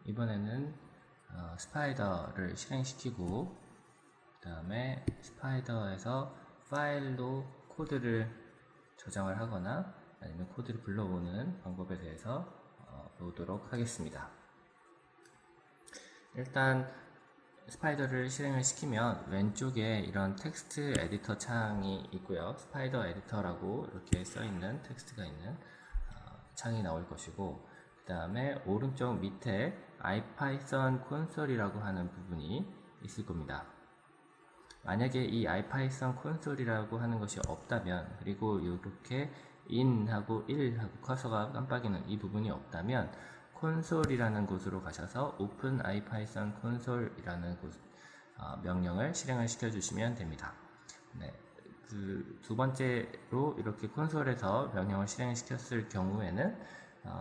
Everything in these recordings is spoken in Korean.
이번에는 스파이더를 실행시키고 그 다음에 스파이더에서 파일로 코드를 저장을 하거나 아니면 코드를 불러오는 방법에 대해서 보도록 하겠습니다. 일단 스파이더를 실행을 시키면 왼쪽에 이런 텍스트 에디터 창이 있고요. 스파이더 에디터라고 이렇게 써있는 텍스트가 있는 창이 나올 것이고, 그 다음에 오른쪽 밑에 IPython 콘솔이라고 하는 부분이 있을 겁니다. 만약에 이 IPython 콘솔이라고 하는 것이 없다면, 그리고 이렇게 in하고 1하고 커서가 깜빡이는 이 부분이 없다면 콘솔이라는 곳으로 가셔서 open IPython console이라는 명령을 실행을 시켜주시면 됩니다. 네, 두 번째로 이렇게 콘솔에서 명령을 실행시켰을 경우에는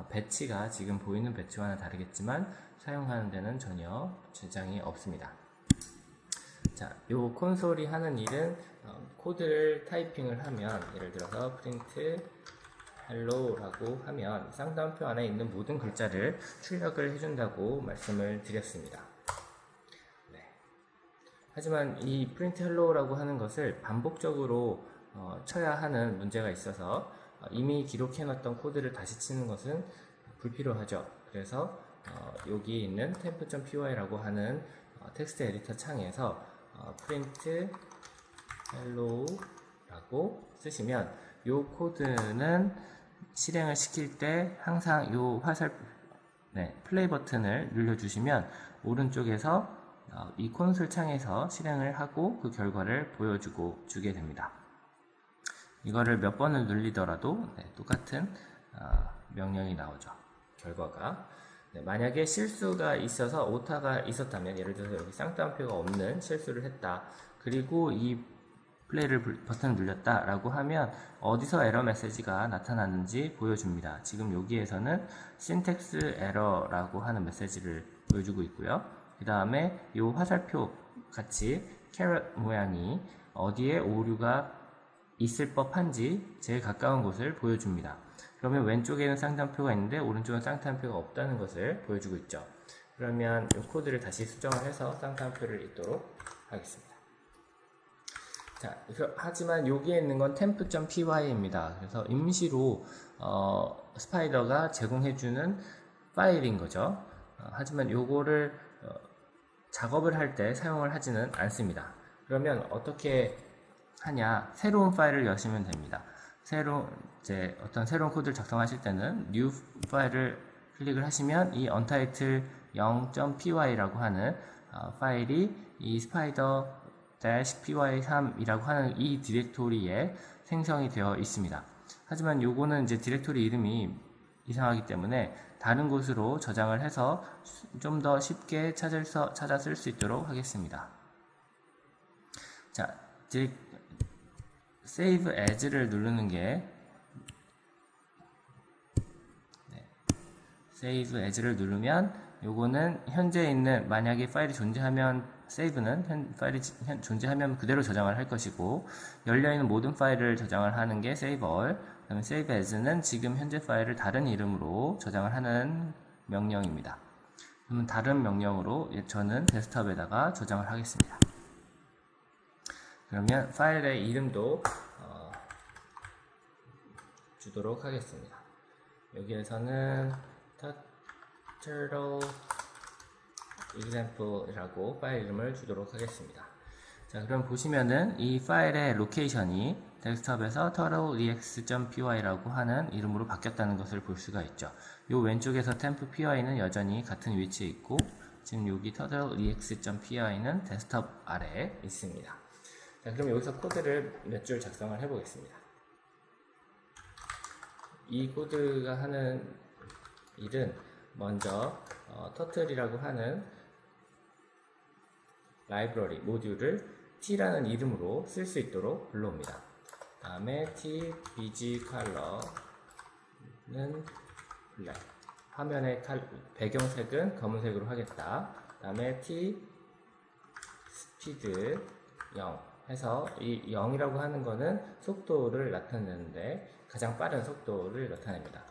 배치가 지금 보이는 배치와는 다르겠지만 사용하는 데는 전혀 지장이 없습니다. 자, 요 콘솔이 하는 일은 코드를 타이핑을 하면, 예를 들어서 print hello라고 하면 쌍따옴표 안에 있는 모든 글자를 출력을 해준다고 말씀을 드렸습니다. 네. 하지만 이 print hello라고 하는 것을 반복적으로 쳐야 하는 문제가 있어서 이미 기록해놨던 코드를 다시 치는 것은 불필요하죠. 그래서 여기 있는 temp.py라고 하는 텍스트 에디터 창에서 print hello라고 쓰시면 이 코드는 실행을 시킬 때 항상 이 플레이 버튼을 눌러주시면 오른쪽에서 이 콘솔 창에서 실행을 하고 그 결과를 보여주게 됩니다. 이거를 몇 번을 눌리더라도 똑같은 명령이 나오죠. 결과가. 만약에 실수가 있어서 오타가 있었다면, 예를 들어서 여기 쌍따옴표가 없는 실수를 했다, 그리고 이 플레이를 버튼을 눌렸다 라고 하면 어디서 에러 메시지가 나타났는지 보여줍니다. 지금 여기에서는 syntax error라고 하는 메시지를 보여주고 있고요. 그 다음에 이 화살표 같이 캐럿 모양이 어디에 오류가 있을 법한지 제일 가까운 곳을 보여줍니다. 그러면 왼쪽에는 쌍따옴표가 있는데 오른쪽은 쌍따옴표가 없다는 것을 보여주고 있죠. 그러면 이 코드를 다시 수정을 해서 쌍따옴표를 읽도록 하겠습니다. 자, 하지만 여기에 있는 건 temp.py입니다. 그래서 임시로 스파이더가 제공해주는 파일인 거죠. 하지만 요거를 작업을 할 때 사용을 하지는 않습니다. 그러면 어떻게 하냐? 새로운 파일을 여시면 됩니다. 어떤 새로운 코드를 작성하실 때는 new 파일을 클릭을 하시면 이 untitled 0.py라고 하는 파일이 이 spider-py3이라고 하는 이 디렉토리에 생성이 되어 있습니다. 하지만 요거는 이제 디렉토리 이름이 이상하기 때문에 다른 곳으로 저장을 해서 좀 더 쉽게 찾아 쓸 수 있도록 하겠습니다. 자, Save As를 누르는 게 Save As를 누르면 요거는 현재 있는, 만약에 파일이 존재하면 Save는 파일이 존재하면 그대로 저장을 할 것이고, 열려있는 모든 파일을 저장을 하는 게 Save All, 그다음에 Save As는 지금 현재 파일을 다른 이름으로 저장을 하는 명령입니다. 그러면 다른 명령으로 저는 데스크톱에다가 저장을 하겠습니다. 그러면 파일의 이름도 주도록 하겠습니다. 여기에서는 turtle example이라고 파일 이름을 주도록 하겠습니다. 자, 그럼 보시면은 이 파일의 로케이션이 데스크톱에서 turtleex.py라고 하는 이름으로 바뀌었다는 것을 볼 수가 있죠. 요 왼쪽에서 temp.py는 여전히 같은 위치에 있고, 지금 여기 turtleex.py는 데스크톱 아래에 있습니다. 자, 그럼 여기서 코드를 몇 줄 작성을 해보겠습니다. 이 코드가 하는 일은 먼저 터틀이라고 하는 라이브러리 모듈을 t라는 이름으로 쓸 수 있도록 불러옵니다. 다음에 t bg color는 블랙, 화면의 배경색은 검은색으로 하겠다. 다음에 t speed 0 해서 이 0이라고 하는 거는 속도를 나타내는데 가장 빠른 속도를 나타냅니다.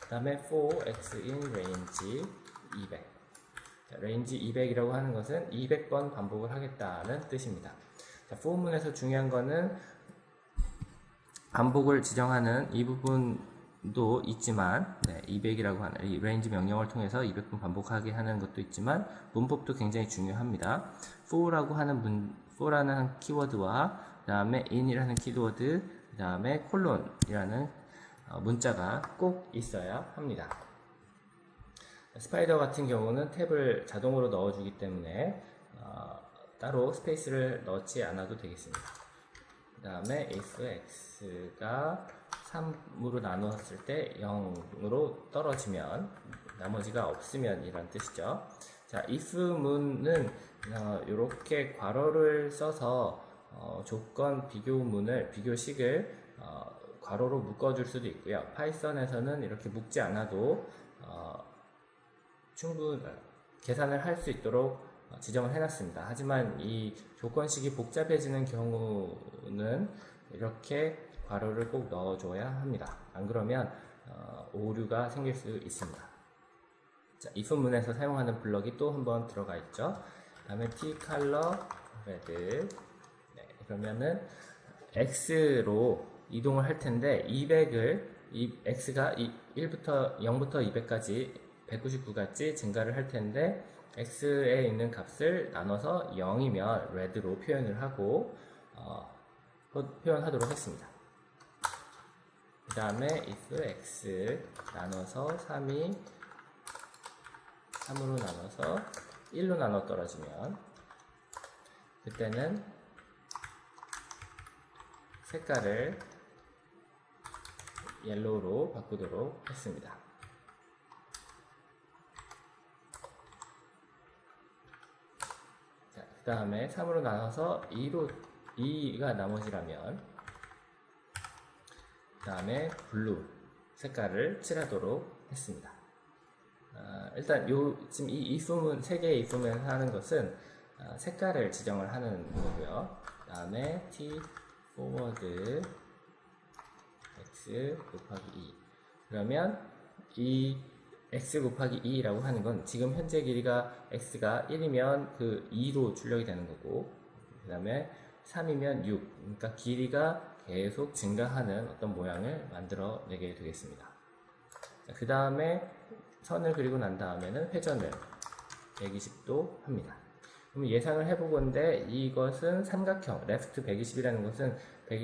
그 다음에 for x in range 200, range 200이라고 하는 것은 200번 반복을 하겠다는 뜻입니다. 자, for문에서 중요한 거는 반복을 지정하는 이 부분도 있지만 200이라고 하는 이 range 명령을 통해서 200번 반복하게 하는 것도 있지만 문법도 굉장히 중요합니다. for라고 하는 for라는 키워드와 그 다음에 in이라는 키워드, 그 다음에 콜론이라는 문자가 꼭 있어야 합니다. 스파이더 같은 경우는 탭을 자동으로 넣어주기 때문에 따로 스페이스를 넣지 않아도 되겠습니다. 그 다음에 if x가 3으로 나누었을 때 0으로 떨어지면 나머지가 없으면 이란 뜻이죠. 자, if문은 이렇게 괄호를 써서 조건 비교식을 괄호로 묶어줄 수도 있고요. 파이썬에서는 이렇게 묶지 않아도 계산을 할 수 있도록 지정을 해놨습니다. 하지만 이 조건식이 복잡해지는 경우는 이렇게 괄호를 꼭 넣어줘야 합니다. 안 그러면 오류가 생길 수 있습니다. 자, if문에서 사용하는 블럭이 또 한번 들어가 있죠. 그 다음에 tcolor red. 그러면은 x로 이동을 할 텐데 200을 x가 1부터 0부터 200까지 199까지 증가를 할 텐데 x에 있는 값을 나눠서 0이면 red로 표현을 하고 표현하도록 했습니다. 그 다음에 if x 나눠서 3이 3으로 나눠서 1로 나눠 떨어지면 그때는 색깔을 옐로우로 바꾸도록 했습니다. 그 다음에 3으로 나눠서 2가 나머지라면 그 다음에 블루 색깔을 칠하도록 했습니다. 일단 지금 이 if문, 3개의 if문에서 하는 것은 색깔을 지정을 하는 거고요. 그 다음에 t forward x 곱하기 2 그러면 이 x 곱하기 2라고 하는 건 지금 현재 길이가 x가 1이면 그 2로 출력이 되는 거고 그 다음에 3이면 6 그러니까 길이가 계속 증가하는 어떤 모양을 만들어 내게 되겠습니다. 그 다음에 선을 그리고 난 다음에는 회전을 120도 합니다. 그럼 예상을 해보건데 이것은 삼각형 레프트 120이라는 것은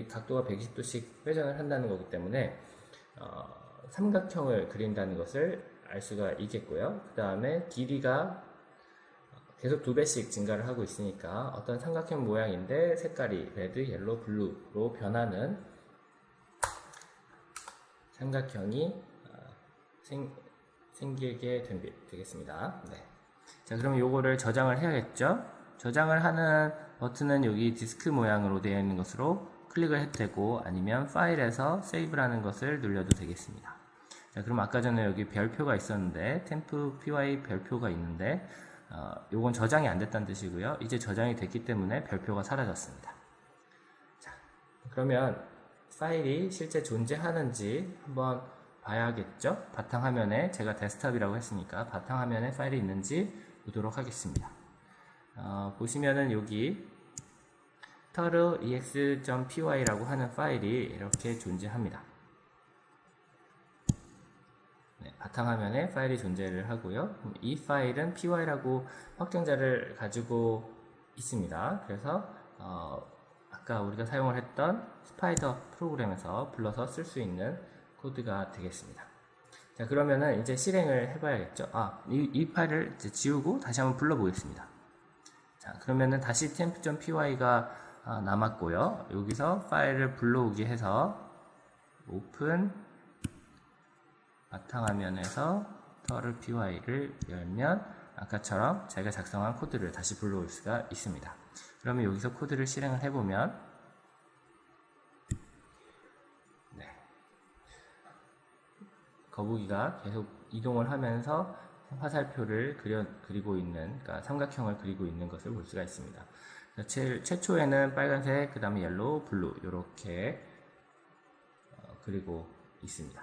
각도가 120도씩 회전을 한다는 거기 때문에 삼각형을 그린다는 것을 알 수가 있겠고요. 그 다음에 길이가 계속 2배씩 증가를 하고 있으니까 어떤 삼각형 모양인데 색깔이 레드, 옐로우, 블루로 변하는 삼각형이 생기게 되겠습니다. 네. 자, 그럼 요거를 저장을 해야겠죠? 저장을 하는 버튼은 여기 디스크 모양으로 되어 있는 것으로 클릭을 해도 되고 아니면 파일에서 세이브라는 것을 눌러도 되겠습니다. 자, 그럼 아까 전에 여기 별표가 있었는데 temp py 별표가 있는데 요건 저장이 안 됐다는 뜻이고요. 이제 저장이 됐기 때문에 별표가 사라졌습니다. 자, 그러면 파일이 실제 존재하는지 한번 봐야겠죠? 바탕화면에 제가 데스크탑이라고 했으니까 바탕화면에 파일이 있는지 보도록 하겠습니다. 보시면은 여기 turtle.ex.py라고 하는 파일이 이렇게 존재합니다. 네, 바탕화면에 파일이 존재를 하고요. 이 파일은 py라고 확정자를 가지고 있습니다. 그래서 아까 우리가 사용을 했던 스파이더 프로그램에서 불러서 쓸 수 있는 코드가 되겠습니다. 자, 그러면은 이제 실행을 해봐야겠죠. 이 파일을 이제 지우고 다시 한번 불러보겠습니다. 자, 그러면은 다시 temp.py가 남았고요. 여기서 파일을 불러오게 해서 오픈 바탕화면에서 turtle.py를 열면 아까처럼 제가 작성한 코드를 다시 불러올 수가 있습니다. 그러면 여기서 코드를 실행을 해보면 거북이가 계속 이동을 하면서 화살표를 그리고 있는, 그러니까 삼각형을 그리고 있는 것을 볼 수가 있습니다. 최초에는 빨간색, 그 다음에 옐로우, 블루 이렇게 그리고 있습니다.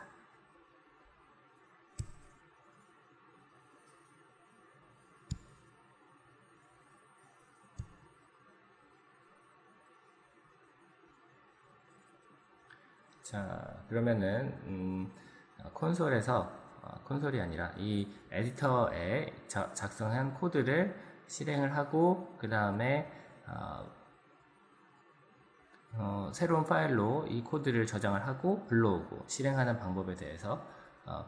자, 그러면은 콘솔에서 콘솔이 아니라 이 에디터에 작성한 코드를 실행을 하고 그 다음에 새로운 파일로 이 코드를 저장을 하고 불러오고 실행하는 방법에 대해서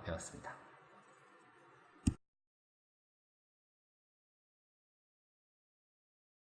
배웠습니다.